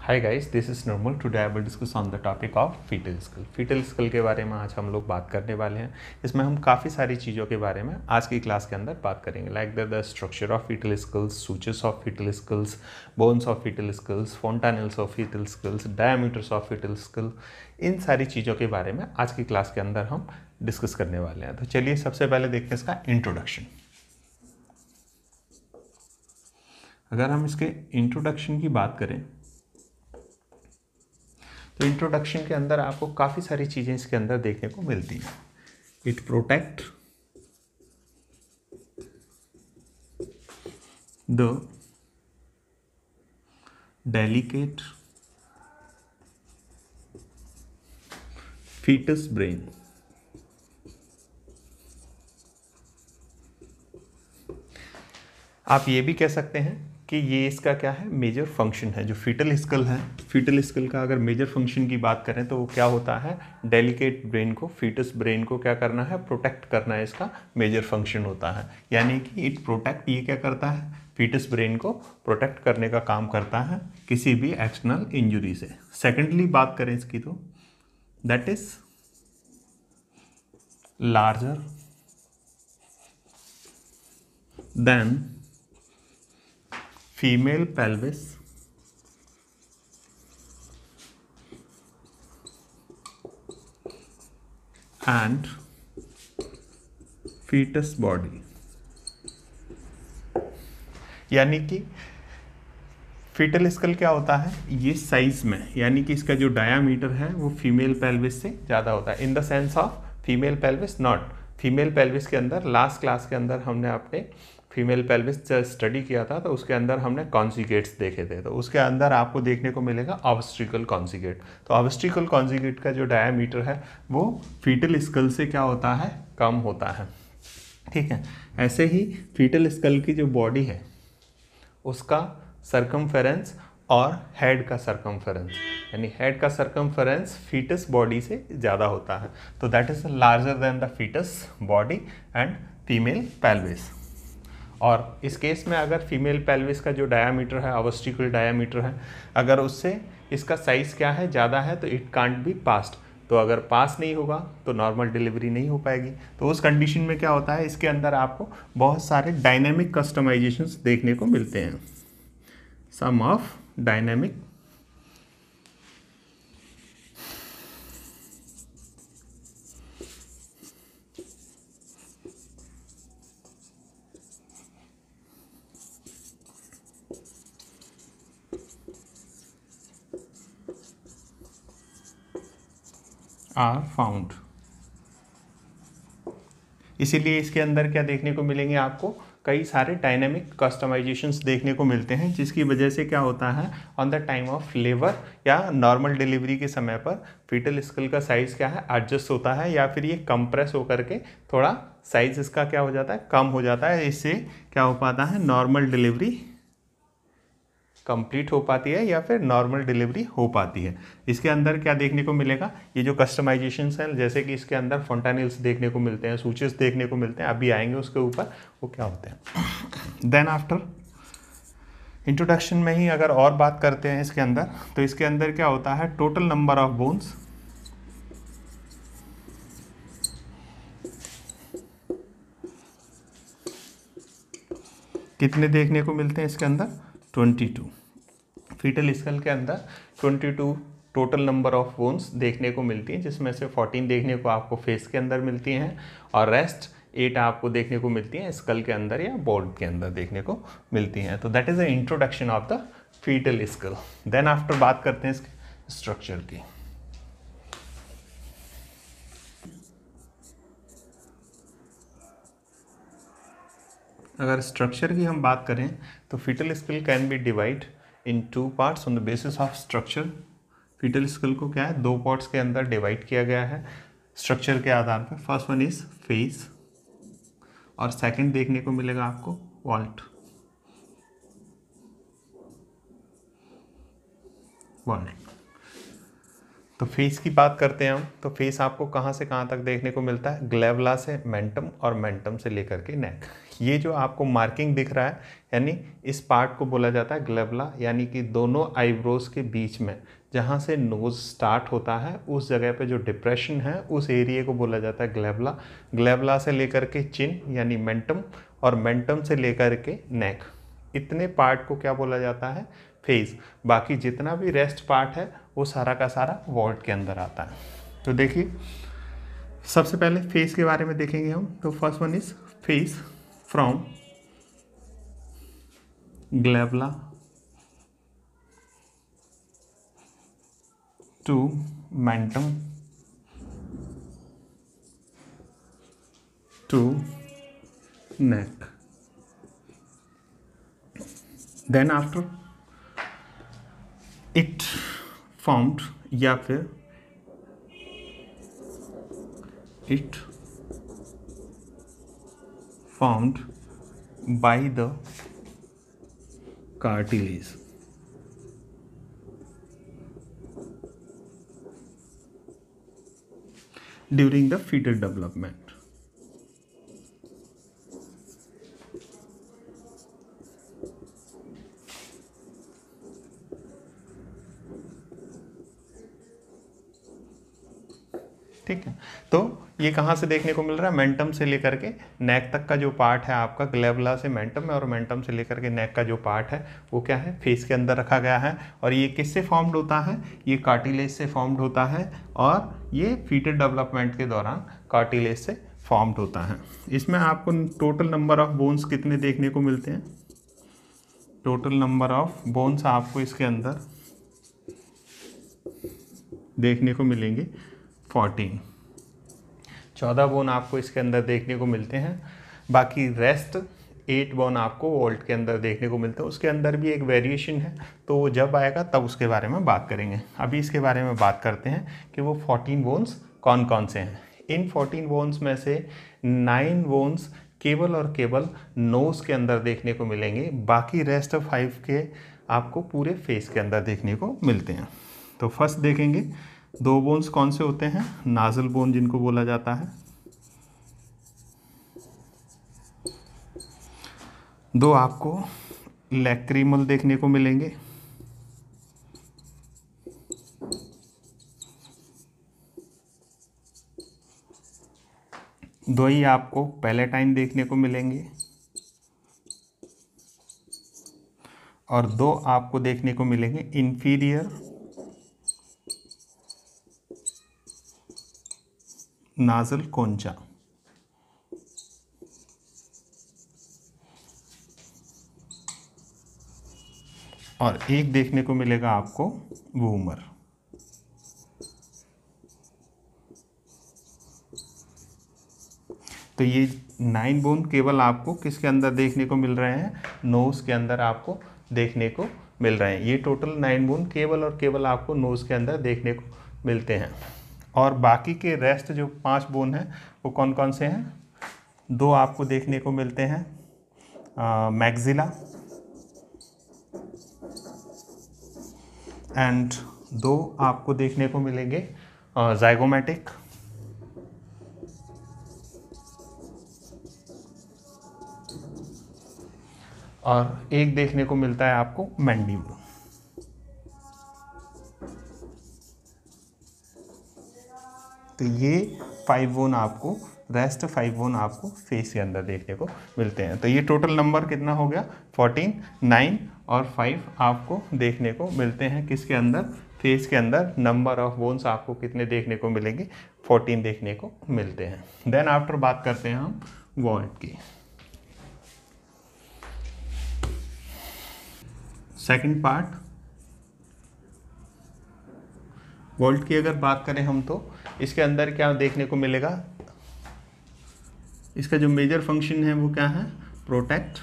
Hi guys, this is normal. Today I will discuss on the topic of fetal skull. Fetal skull के बारे में आज हम लोग बात करने वाले हैं। इसमें हम काफ़ी सारी चीज़ों के बारे में आज की क्लास के अंदर बात करेंगे, like the structure of fetal skulls, सूचेस of fetal skulls, bones of fetal skulls, fontanelles of fetal skulls, diameters of fetal skull. इन सारी चीज़ों के बारे में आज की क्लास के अंदर हम डिस्कस करने वाले हैं। तो चलिए सबसे पहले देखते हैं इसका इंट्रोडक्शन। अगर हम इसके इंट्रोडक्शन की बात करें तो इंट्रोडक्शन के अंदर आपको काफ़ी सारी चीज़ें इसके अंदर देखने को मिलती हैं। It protect the delicate fetus brain आप ये भी कह सकते हैं कि ये इसका क्या है, मेजर फंक्शन है। जो फीटल स्किल है, फीटल स्किल का अगर मेजर फंक्शन की बात करें तो वो क्या होता है, डेलिकेट ब्रेन को, फीटस ब्रेन को क्या करना है, प्रोटेक्ट करना है, इसका मेजर फंक्शन होता है। यानी कि इट प्रोटेक्ट, ये क्या करता है, फीटस ब्रेन को प्रोटेक्ट करने का काम करता है किसी भी एक्सटर्नल इंजुरी से। सेकेंडली बात करें इसकी तो that is larger then female pelvis and fetus body। यानी कि फीटल स्कल क्या होता है, ये साइज में, यानी कि इसका जो डायामीटर है वो फीमेल पेल्विस से ज़्यादा होता है। In the sense of female pelvis, not female pelvis के अंदर लास्ट क्लास के अंदर हमने अपने फीमेल पेल्विस स्टडी किया था, तो उसके अंदर हमने कॉन्जुगेट्स देखे थे। तो उसके अंदर आपको देखने को मिलेगा ऑब्स्ट्रिकल कॉन्जुगेट। तो ऑब्स्ट्रिकल कॉन्जुगेट का जो डायामीटर है वो फीटल स्कल से क्या होता है, कम होता है। ठीक है, ऐसे ही फीटल स्कल की जो बॉडी है उसका सरकमफेरेंस और हेड का सरकमफेरेंस, यानी हेड का सरकमफेरेंस फीटस बॉडी से ज़्यादा होता है। तो that is larger than the fetus body and female pelvis. और इस केस में अगर फीमेल पेल्विस का जो डायामीटर है, ऑब्स्ट्रिकल डायामीटर है, अगर उससे इसका साइज़ क्या है, ज़्यादा है, तो इट कांट बी पास्ड। तो अगर पास नहीं होगा तो नॉर्मल डिलीवरी नहीं हो पाएगी। तो उस कंडीशन में क्या होता है, इसके अंदर आपको बहुत सारे डायनेमिक कस्टमाइजेशंस देखने को मिलते हैं। सम ऑफ डायनेमिक आर फाउंड। इसीलिए इसके अंदर क्या देखने को मिलेंगे, आपको कई सारे डायनेमिक कस्टमाइजेशंस देखने को मिलते हैं, जिसकी वजह से क्या होता है, on the time of labour या नॉर्मल डिलीवरी के समय पर फीटल स्कल का साइज़ क्या है, एडजस्ट होता है, या फिर ये कंप्रेस होकर के थोड़ा साइज़ इसका क्या हो जाता है, कम हो जाता है। इससे क्या हो पाता है, नॉर्मल डिलीवरी कंप्लीट हो पाती है या फिर नॉर्मल डिलीवरी हो पाती है। इसके अंदर क्या देखने को मिलेगा, ये जो कस्टमाइजेशंस हैं, जैसे कि इसके अंदर फोंटानेल्स देखने को मिलते हैं, सूचेस देखने को मिलते हैं, अभी आएंगे उसके ऊपर वो क्या होते हैं। देन आफ्टर इंट्रोडक्शन में ही अगर और बात करते हैं इसके अंदर, तो इसके अंदर क्या होता है, टोटल नंबर ऑफ बोन्स, कितने देखने को मिलते हैं इसके अंदर, 22। फीटल स्कल के अंदर 22 टोटल नंबर ऑफ बोन्स देखने को मिलती हैं, जिसमें से 14 देखने को आपको फेस के अंदर मिलती हैं और रेस्ट 8 आपको देखने को मिलती हैं स्कल के अंदर या बोल्ट के अंदर देखने को मिलती हैं। तो that is the introduction of the fetal skull. Then after बात करते हैं इसके स्ट्रक्चर की। अगर स्ट्रक्चर की हम बात करें तो fetal skull can be divide in 2 parts on the basis of structure. Fetal skull को क्या है, 2 पार्ट्स के अंदर डिवाइड किया गया है स्ट्रक्चर के आधार पर। फर्स्ट वन इज फेस और सेकंड देखने को मिलेगा आपको वॉल्ट। तो फेस की बात करते हैं हम, तो फेस आपको कहाँ से कहाँ तक देखने को मिलता है, ग्लेवला से मेंटम और मेंटम से लेकर के नेक। ये जो आपको मार्किंग दिख रहा है यानी इस पार्ट को बोला जाता है ग्लेबला, यानी कि दोनों आईब्रोज के बीच में जहाँ से नोज स्टार्ट होता है उस जगह पे जो डिप्रेशन है उस एरिया को बोला जाता है ग्लेबला। ग्लेबला से लेकर के चिन यानी मेंटम, और मेंटम से लेकर के नेक, इतने पार्ट को क्या बोला जाता है? फेस। बाकी जितना भी रेस्ट पार्ट है वो सारा का सारा वॉल्ट के अंदर आता है। तो देखिए सबसे पहले फेस के बारे में देखेंगे हम। तो first one is face from glabella to mentum to neck. Then after it formed या फिर it formed by the cartilage during the fetal development. ठीक है, तो ये कहाँ से देखने को मिल रहा है? मेंटम से लेकर के नेक तक का जो पार्ट है आपका, ग्लेबला से मेंटम में और मेंटम से लेकर के नेक का जो पार्ट है वो क्या है? फेस के अंदर रखा गया है। और ये किससे फॉर्म्ड होता है? ये कार्टिलेज से फॉर्म्ड होता है, और ये फीटल डेवलपमेंट के दौरान कार्टिलेज से फॉर्म्ड होता है। इसमें आपको टोटल नंबर ऑफ बोन्स कितने देखने को मिलते हैं? टोटल नंबर ऑफ बोन्स आपको इसके अंदर देखने को मिलेंगे 14 बोन आपको इसके अंदर देखने को मिलते हैं। बाकी रेस्ट 8 बोन आपको वॉल्ट के अंदर देखने को मिलते हैं। उसके अंदर भी एक वेरिएशन है, तो वो जब आएगा तब उसके बारे में बात करेंगे। अभी इसके बारे में बात करते हैं कि वो 14 बोन्स कौन कौन से हैं। इन 14 बोन्स में से 9 बोन्स केवल और केवल नोज़ के अंदर देखने को मिलेंगे, बाकी रेस्ट 5 के आपको पूरे फेस के अंदर देखने को मिलते हैं। तो फर्स्ट देखेंगे 2 बोन्स कौन से होते हैं? नाजल बोन जिनको बोला जाता है। 2 आपको लैक्रिमल देखने को मिलेंगे। 2 ही आपको पैलेटाइन देखने को मिलेंगे, और 2 आपको देखने को मिलेंगे इंफीरियर नाजल कोंचा। और एक देखने को मिलेगा आपको वूमर। तो ये 9 बोन केवल आपको किसके अंदर देखने को मिल रहे हैं? नोज के अंदर आपको देखने को मिल रहे हैं। ये टोटल 9 बोन केवल और केवल आपको नोज के अंदर देखने को मिलते हैं। और बाकी के रेस्ट जो 5 बोन हैं वो कौन कौन से हैं? 2 आपको देखने को मिलते हैं मैक्सिला, एंड 2 आपको देखने को मिलेंगे ज़ाइगोमैटिक, और एक देखने को मिलता है आपको मैंडिबल। तो ये 5 बोन आपको, रेस्ट 5 बोन आपको फेस के अंदर देखने को मिलते हैं। तो ये टोटल नंबर कितना हो गया? 14, 9 और 5 आपको देखने को मिलते हैं किसके अंदर? फेस के अंदर। नंबर ऑफ बोन्स आपको कितने देखने को मिलेंगे? 14 देखने को मिलते हैं। देन आफ्टर बात करते हैं हम वॉल्ट की। सेकंड पार्ट वॉल्ट की अगर बात करें हम, तो इसके अंदर क्या देखने को मिलेगा? इसका जो मेजर फंक्शन है वो क्या है? Protect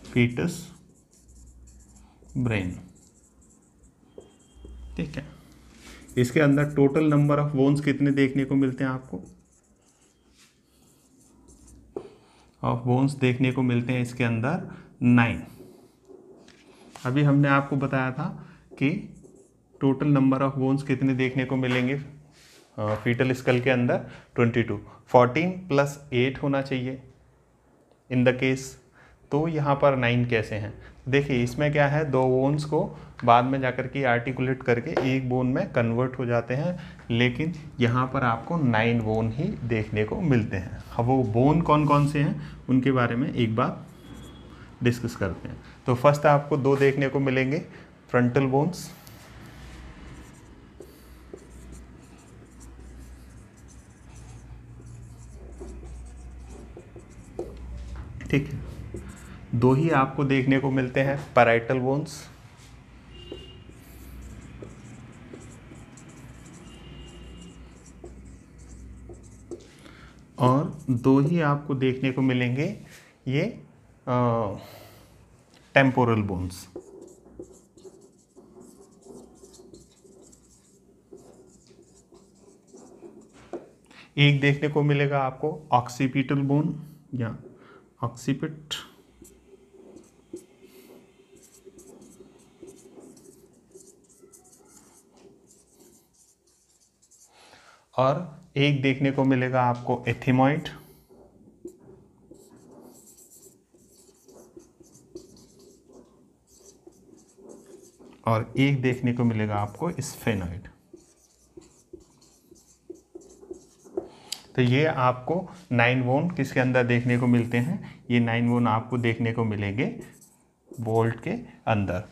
fetus brain. ठीक है, इसके अंदर टोटल नंबर ऑफ बोन्स कितने देखने को मिलते हैं आपको? ऑफ बोन्स देखने को मिलते हैं इसके अंदर 9। अभी हमने आपको बताया था कि टोटल नंबर ऑफ बोन्स कितने देखने को मिलेंगे फीटल स्कल के अंदर? 22। 14 + 8 होना चाहिए इन द केस। तो यहाँ पर 9 कैसे हैं? देखिए इसमें क्या है, 2 बोन्स को बाद में जाकर के आर्टिकुलेट करके एक बोन में कन्वर्ट हो जाते हैं, लेकिन यहाँ पर आपको 9 बोन ही देखने को मिलते हैं। अब वो बोन कौन कौन से हैं उनके बारे में एक बार डिस्कस करते हैं। तो फर्स्ट आपको 2 देखने को मिलेंगे फ्रंटल बोन्स, ठीक है। 2 ही आपको देखने को मिलते हैं पैराइटल बोन्स, और 2 ही आपको देखने को मिलेंगे ये टेम्पोरल बोन्स। एक देखने को मिलेगा आपको ऑक्सीपिटल बोन या ऑक्सीपिट, और एक देखने को मिलेगा आपको एथिमॉइड, और एक देखने को मिलेगा आपको स्फेनॉइड। तो ये आपको 9 बोन किसके अंदर देखने को मिलते हैं? ये 9 बोन आपको देखने को मिलेंगे वोल्ट के अंदर।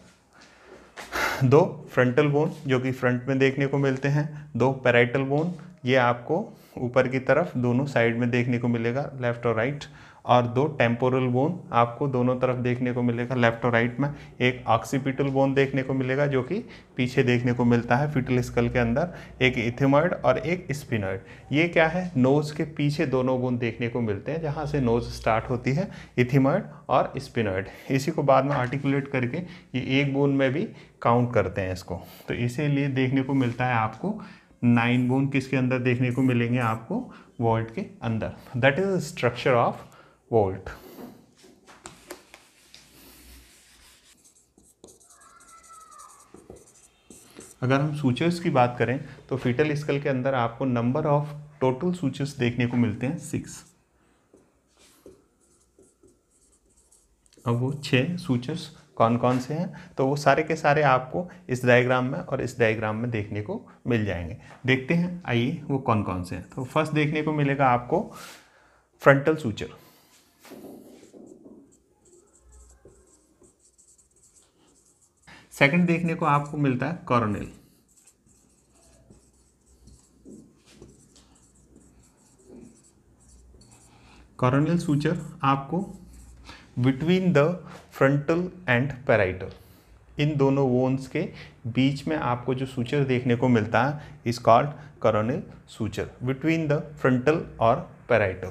2 फ्रंटल बोन जो कि फ्रंट में देखने को मिलते हैं, 2 पैराइटल बोन ये आपको ऊपर की तरफ दोनों साइड में देखने को मिलेगा, लेफ्ट और राइट, और 2 टेम्पोरल बोन आपको दोनों तरफ देखने को मिलेगा, लेफ्ट और राइट में। एक ऑक्सीपिटल बोन देखने को मिलेगा जो कि पीछे देखने को मिलता है फीटल स्कल के अंदर, एक इथिमॉइड और एक स्फिनॉइड। ये क्या है, नोज के पीछे दोनों बोन देखने को मिलते हैं, जहाँ से नोज स्टार्ट होती है, इथिमॉइड और स्फिनॉइड। इसी को बाद में आर्टिकुलेट करके ये एक बोन में भी काउंट करते हैं इसको। तो इसीलिए देखने को मिलता है आपको 9 बोन किसके अंदर देखने को मिलेंगे आपको? वोल्ट के अंदर। That is structure of volt. अगर हम सूचर्स की बात करें तो फीटल स्कल के अंदर आपको नंबर ऑफ टोटल सूचर्स देखने को मिलते हैं 6। अब वो 6 सूचर्स कौन कौन से हैं, तो वो सारे के सारे आपको इस डायग्राम में और इस डायग्राम में देखने को मिल जाएंगे। देखते हैं, आइए वो कौन कौन से हैं। तो फर्स्ट देखने को मिलेगा आपको फ्रंटल सूचर। सेकंड देखने को आपको मिलता है कॉर्नेल। कॉर्नेल सूचर आपको between the frontal and parietal, इन दोनों बोन्स के बीच में आपको जो सूचर देखने को मिलता है is called Cornell suture, between the frontal और पैराइटल।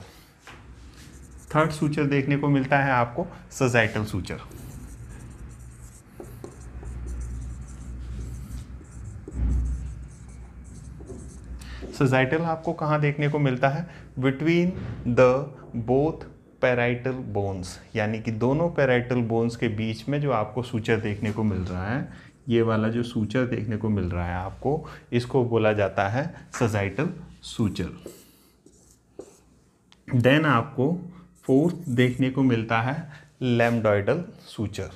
थर्ड सूचर देखने को मिलता है आपको सजाइटल सूचर। सजाइटल आपको कहाँ देखने को मिलता है? Between the both parietal bones, यानी कि दोनों पैराइटल बोन्स के बीच में जो आपको सूचर देखने को मिल रहा है, ये वाला जो सूचर देखने को मिल रहा है आपको, इसको बोला जाता है सजाइटल सूचर। देन आपको फोर्थ देखने को मिलता है लैम्डॉइडल सूचर।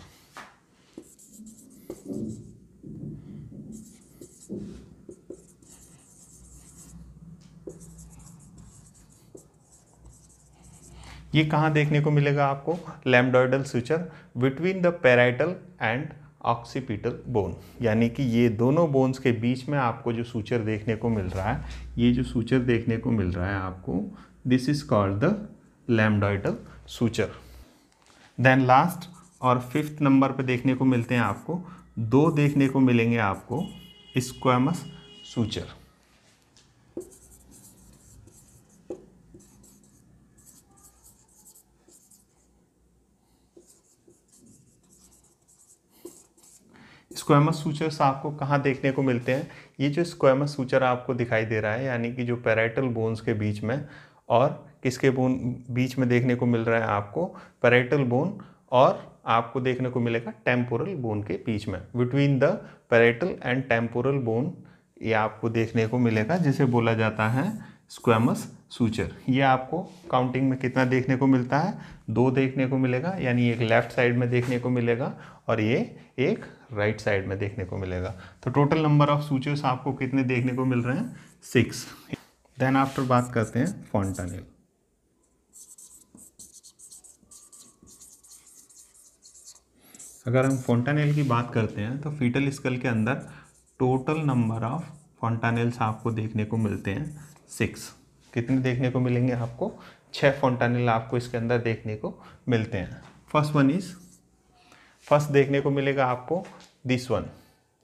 ये कहाँ देखने को मिलेगा आपको? Lambdoidal suture between the parietal and occipital bone, यानी कि ये दोनों बोन्स के बीच में आपको जो सूचर देखने को मिल रहा है, ये जो सूचर देखने को मिल रहा है आपको, this is called the lambdoidal suture. Then last और फिफ्थ नंबर पे देखने को मिलते हैं आपको 2 देखने को मिलेंगे आपको स्क्वैमस सूचर। स्क्वैमस सूचर्स आपको कहाँ देखने को मिलते हैं? ये जो स्क्वैमस सूचर आपको दिखाई दे रहा है, यानी कि जो पैराइटल बोन्स के बीच में और किसके बोन बीच में देखने को मिल रहा है आपको? पैराइटल बोन और आपको देखने को मिलेगा टेम्पोरल बोन के बीच में, between the parietal and temporal bone, ये आपको देखने को मिलेगा जिसे बोला जाता है स्क्वैमस सूचर। ये आपको काउंटिंग में कितना देखने को मिलता है, 2 देखने को मिलेगा, यानी एक लेफ्ट साइड में देखने को मिलेगा और ये एक राइट साइड में देखने को मिलेगा। तो टोटल नंबर ऑफ सूचर्स आपको कितने देखने को मिल रहे हैं, 6। देन आफ्टर बात करते हैं फॉन्टानेल। अगर हम फॉन्टानेल की बात करते हैं तो फीटल स्कल के अंदर टोटल नंबर ऑफ फॉन्टानेल्स आपको देखने को मिलते हैं 6। कितने देखने को मिलेंगे आपको, 6 फॉन्टानेल आपको इसके अंदर देखने को मिलते हैं। फर्स्ट देखने को मिलेगा आपको दिस वन,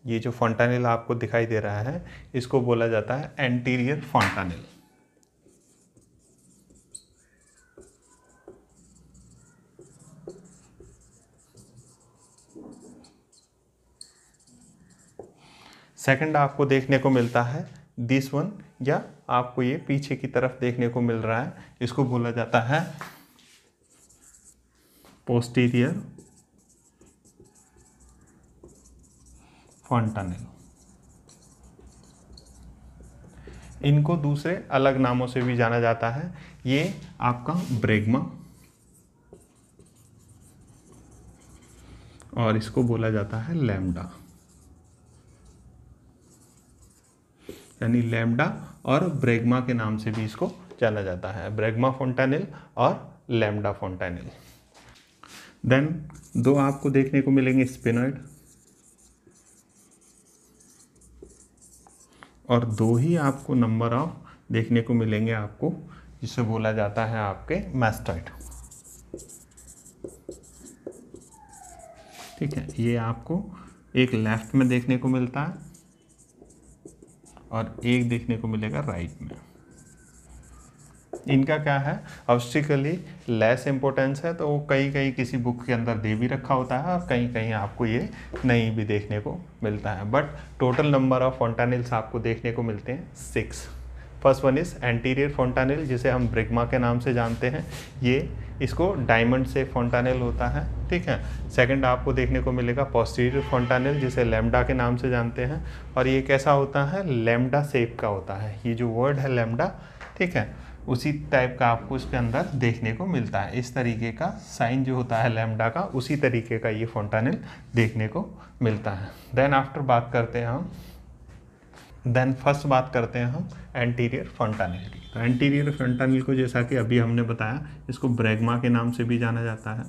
ये जो फॉन्टानेल आपको दिखाई दे रहा है इसको बोला जाता है एंटीरियर फॉन्टानेल। सेकंड आपको देखने को मिलता है दिस वन, या आपको ये पीछे की तरफ देखने को मिल रहा है, इसको बोला जाता है पोस्टीरियर फॉन्टानेल। इनको दूसरे अलग नामों से भी जाना जाता है। ये आपका ब्रेगमा, और इसको बोला जाता है लैम्डा, यानी लैम्डा और ब्रेगमा के नाम से भी इसको जाना जाता है, ब्रेगमा फॉन्टानेल और लैम्डा फॉन्टानेल। देन 2 आपको देखने को मिलेंगे स्पिनॉइड, और 2 ही आपको नंबर ऑफ देखने को मिलेंगे आपको, जिसे बोला जाता है आपके मैस्टॉइड। ठीक है, ये आपको एक लेफ्ट में देखने को मिलता है और एक देखने को मिलेगा राइट में। इनका क्या है, ऑब्स्टिकली लेस इंपॉर्टेंस है, तो वो कहीं किसी बुक के अंदर दे भी रखा होता है और कहीं आपको ये नहीं भी देखने को मिलता है। But total number of fontanelles आपको देखने को मिलते हैं 6। First one is anterior fontanelle, जिसे हम ब्रेगमा के नाम से जानते हैं, ये इसको डायमंड से फॉन्टानेल होता है। ठीक है, सेकंड आपको देखने को मिलेगा पोस्टीरियर फॉन्टानेल, जिसे लैम्डा के नाम से जानते हैं, और ये कैसा होता है, लैम्डा शेप का होता है। ये जो वर्ड है लैम्डा, ठीक है, उसी टाइप का आपको इसके अंदर देखने को मिलता है। इस तरीके का साइन जो होता है लैम्डा का, उसी तरीके का ये फॉन्टानेल देखने को मिलता है। देन आफ्टर बात करते हैं हम एंटीरियर फॉन्टानेल की। तो एंटीरियर फॉन्टानेल को, जैसा कि अभी हमने बताया, इसको ब्रेगमा के नाम से भी जाना जाता है।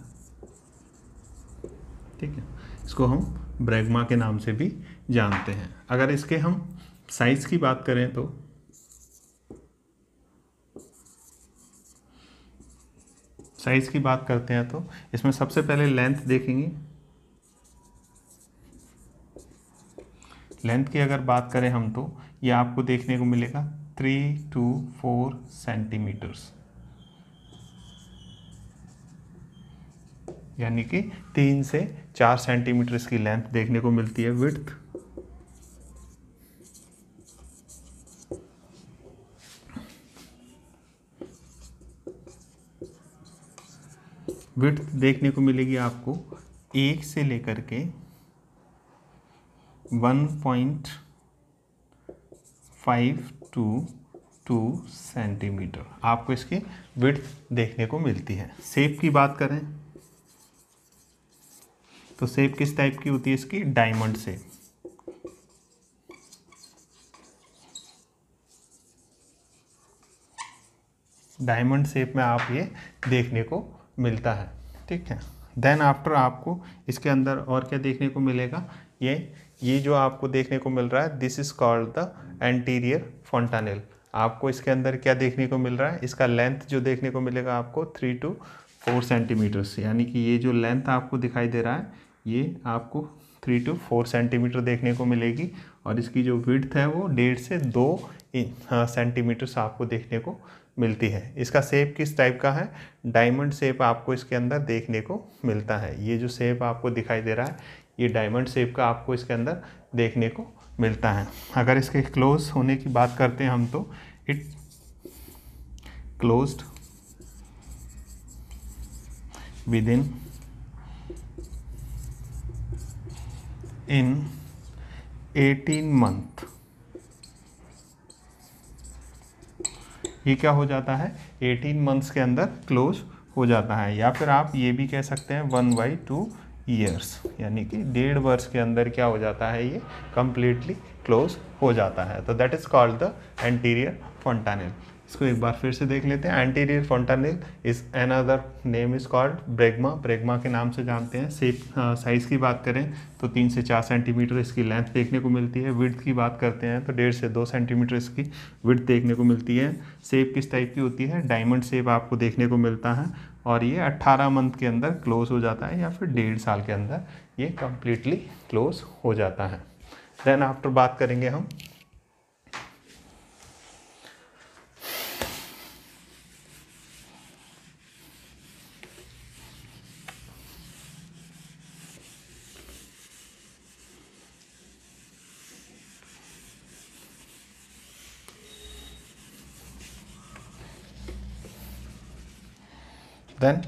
ठीक है, इसको हम ब्रेगमा के नाम से भी जानते हैं। अगर इसके हम साइज की बात करें तो साइज की बात करते हैं तो इसमें सबसे पहले लेंथ देखेंगे। लेंथ की अगर बात करें हम तो ये आपको देखने को मिलेगा 3 to 4 सेंटीमीटर्स, यानी कि 3 से 4 सेंटीमीटर की लेंथ देखने को मिलती है। विड्थ देखने को मिलेगी आपको 1 से लेकर के 1.5 to 2 सेंटीमीटर आपको इसकी विड्थ देखने को मिलती है। शेप की बात करें तो शेप किस टाइप की होती है इसकी, डायमंड शेप। डायमंड शेप में आप ये देखने को मिलता है। ठीक है, देन आफ्टर आपको इसके अंदर और क्या देखने को मिलेगा, ये जो आपको देखने को मिल रहा है, this is called the anterior fontanelle. आपको इसके अंदर क्या देखने को मिल रहा है, इसका लेंथ जो देखने को मिलेगा आपको 3 to 4 सेंटीमीटर्स, यानी कि ये जो लेंथ आपको दिखाई दे रहा है ये आपको 3 to 4 सेंटीमीटर देखने को मिलेगी, और इसकी जो विड्थ है वो 1.5 से 2 सेंटीमीटर्स आपको देखने को मिलती है। इसका शेप किस टाइप का है, डायमंड शेप आपको इसके अंदर देखने को मिलता है। ये जो शेप आपको दिखाई दे रहा है ये डायमंड शेप का आपको इसके अंदर देखने को मिलता है। अगर इसके क्लोज होने की बात करते हैं हम तो it closed with in in 18 month, ये क्या हो जाता है 18 मंथ्स के अंदर क्लोज हो जाता है। या फिर आप ये भी कह सकते हैं 1/2 ईयर्स, यानी कि 1.5 वर्ष के अंदर क्या हो जाता है, ये कंप्लीटली क्लोज हो जाता है। तो that is called the anterior fontanelle. इसको एक बार फिर से देख लेते हैं। Anterior fontanelle is another name is called bregma, bregma के नाम से जानते हैं। शेप साइज़ की बात करें तो 3 से 4 सेंटीमीटर इसकी लेंथ देखने को मिलती है। विड्थ की बात करते हैं तो 1.5 से 2 सेंटीमीटर इसकी विड्थ देखने को मिलती है। शेप किस टाइप की होती है, डायमंड शेप आपको देखने को मिलता है। और ये 18 मंथ के अंदर क्लोज हो जाता है, या फिर 1.5 साल के अंदर ये कम्प्लीटली क्लोज हो जाता है। देन आफ्टर बात करेंगे हम देन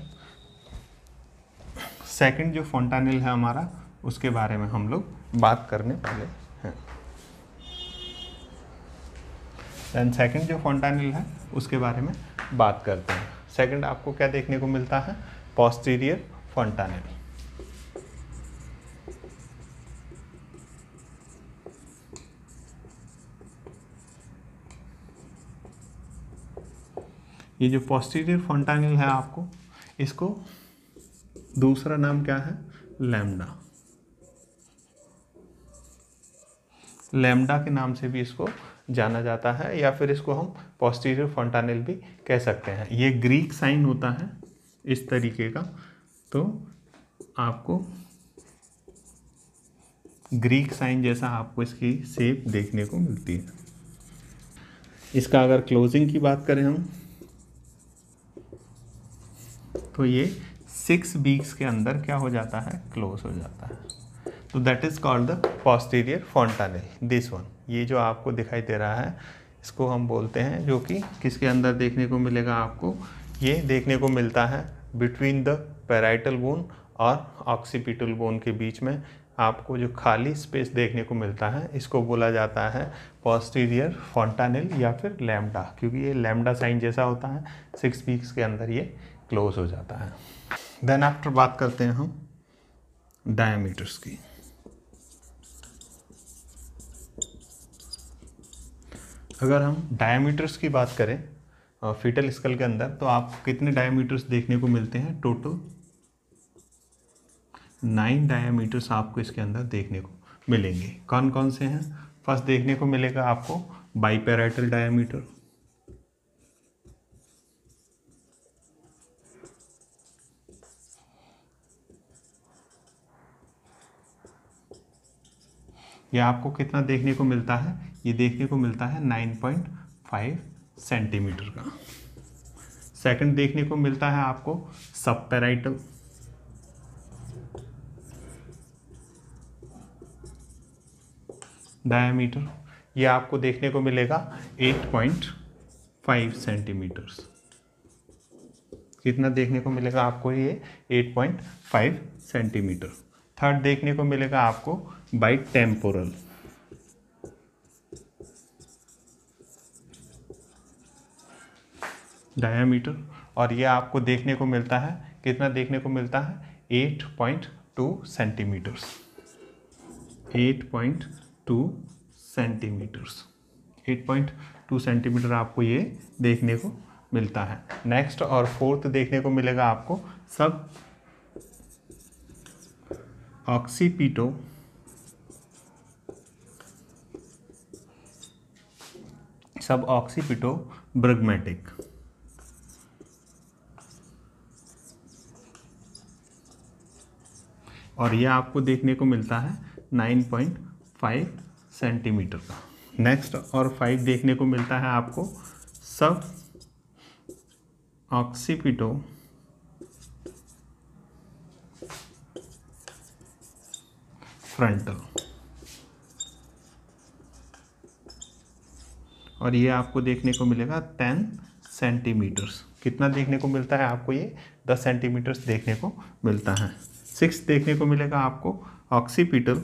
सेकंड जो फॉन्टानेल है हमारा, उसके बारे में हम लोग बात करने वाले हैं। देन सेकंड जो फॉन्टानेल है उसके बारे में बात करते हैं। सेकंड आपको क्या देखने को मिलता है, पोस्टीरियर फॉन्टानेल। ये जो पोस्टीरियर फॉन्टानेल है आपको, इसको दूसरा नाम क्या है, लैम्डा, लैम्डा के नाम से भी इसको जाना जाता है, या फिर इसको हम पोस्टीरियर फॉन्टानेल भी कह सकते हैं। ये ग्रीक साइन होता है इस तरीके का, तो आपको ग्रीक साइन जैसा आपको इसकी शेप देखने को मिलती है। इसका अगर क्लोजिंग की बात करें हम, तो ये 6 वीक्स के अंदर क्या हो जाता है, क्लोज हो जाता है। तो that is called the posterior fontanelle. This one, ये जो आपको दिखाई दे रहा है, इसको हम बोलते हैं, जो कि किसके अंदर देखने को मिलेगा आपको, ये देखने को मिलता है बिटवीन द पैराइटल बोन और ऑक्सीपिटल बोन के बीच में आपको जो खाली स्पेस देखने को मिलता है, इसको बोला जाता है पोस्टीरियर फॉन्टानेल या फिर लैम्डा, क्योंकि ये लैम्डा साइन जैसा होता है। 6 वीक्स के अंदर ये क्लोज हो जाता है। देन आफ्टर बात करते हैं हम डायमीटर्स की। अगर हम डायमीटर्स की बात करें फीटल स्कल के अंदर, तो आपको कितने डायमीटर्स देखने को मिलते हैं, टोटल 9 डायमीटर्स आपको इसके अंदर देखने को मिलेंगे। कौन कौन से हैं, फर्स्ट देखने को मिलेगा आपको बाइपैराइटल डायमीटर, यह आपको कितना देखने को मिलता है, ये देखने को मिलता है 9.5 सेंटीमीटर का। सेकंड देखने को मिलता है आपको सबपैराइटल, डायमीटर, ये आपको देखने को मिलेगा 8.5 सेंटीमीटर्स। कितना देखने को मिलेगा आपको, ये 8.5 सेंटीमीटर। थर्ड देखने को मिलेगा आपको बाइटेम्पोरल, डायमीटर, और ये आपको देखने को मिलता है, कितना देखने को मिलता है, 8.2 सेंटीमीटर्स, 8.2 सेंटीमीटर्स, 8.2 सेंटीमीटर आपको ये देखने को मिलता है। नेक्स्ट और फोर्थ देखने को मिलेगा आपको सब ऑक्सीपिटो सब ऑक्सीपिटो ब्रग्मेटिक, और यह आपको देखने को मिलता है 9.5 सेंटीमीटर का। नेक्स्ट और 5 देखने को मिलता है आपको सब ऑक्सीपिटो फ्रंटल, और ये आपको देखने को मिलेगा 10 सेंटीमीटर्स। कितना देखने को मिलता है आपको, ये 10 सेंटीमीटर्स देखने को मिलता है। 6 देखने को मिलेगा आपको ऑक्सीपिटल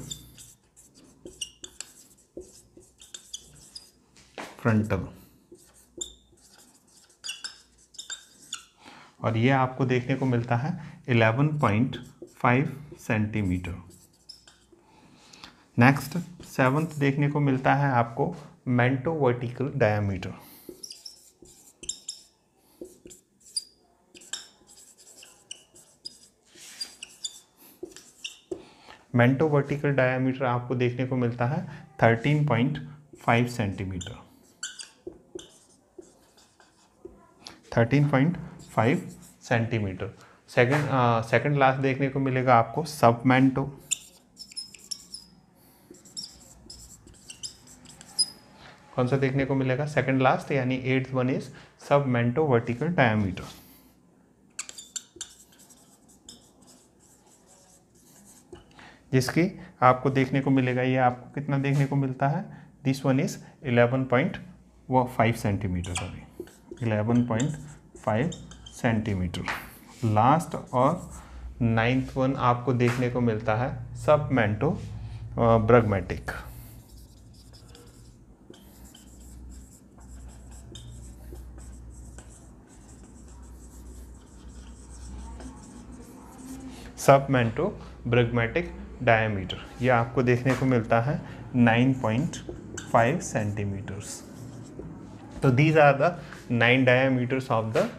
फ्रंटल, और ये आपको देखने को मिलता है 11.5 सेंटीमीटर। नेक्स्ट 7th देखने को मिलता है आपको मेंटो वर्टिकल डायमीटर। मेंटो वर्टिकल डायमीटर आपको देखने को मिलता है 13.5 सेंटीमीटर। 13.5 सेंटीमीटर। सेकंड लास्ट देखने को मिलेगा आपको सब मेंटो, कौन सा देखने को मिलेगा, सेकंड लास्ट, यानी 8th वन इज सब मेंटो वर्टिकल डायमीटर, जिसकी आपको देखने को मिलेगा, ये आपको कितना देखने को मिलता है, this one is 11.5 centimetre, sorry 11.5 centimetre. Last और 9th वन आपको देखने को मिलता है सब मेंटो ब्रगमेटिक। सब मेंटो ब्रगमेटिक डायमीटर, ये आपको देखने को मिलता है 9.5 सेंटीमीटर्स। तो these are the 9 diameters of the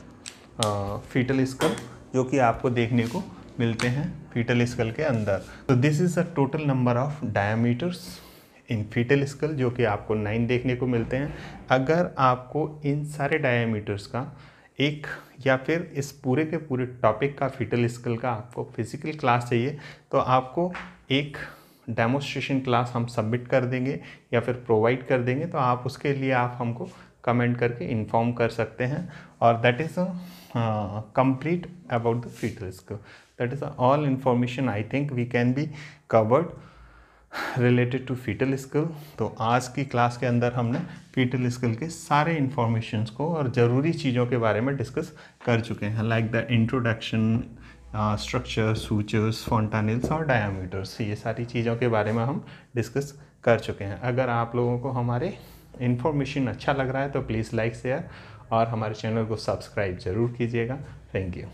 fetal skull, जो कि आपको देखने को मिलते हैं फीटल स्कल के अंदर। तो this is the total number of diameters in fetal skull, जो कि आपको 9 देखने को मिलते हैं। अगर आपको इन सारे डायमीटर्स का एक या फिर इस पूरे के पूरे टॉपिक का फीटल स्कल का आपको फिजिकल क्लास चाहिए, तो आपको एक डेमोस्ट्रेशन क्लास हम सबमिट कर देंगे या फिर प्रोवाइड कर देंगे। तो आप उसके लिए आप हमको कमेंट करके इन्फॉर्म कर सकते हैं, और that is complete about the fetal skull. That is all information I think we can be covered related to fetal skull. तो आज की क्लास के अंदर हमने fetal skull के सारे इंफॉर्मेशंस को और ज़रूरी चीज़ों के बारे में डिस्कस कर चुके हैं, like the introduction, structure, sutures, fontanelles और डायमीटर्स। ये सारी चीज़ों के बारे में हम डिस्कस कर चुके हैं। अगर आप लोगों को हमारे इन्फॉर्मेशन अच्छा लग रहा है तो प्लीज़ लाइक, शेयर और हमारे चैनल को सब्सक्राइब ज़रूर कीजिएगा। Thank you.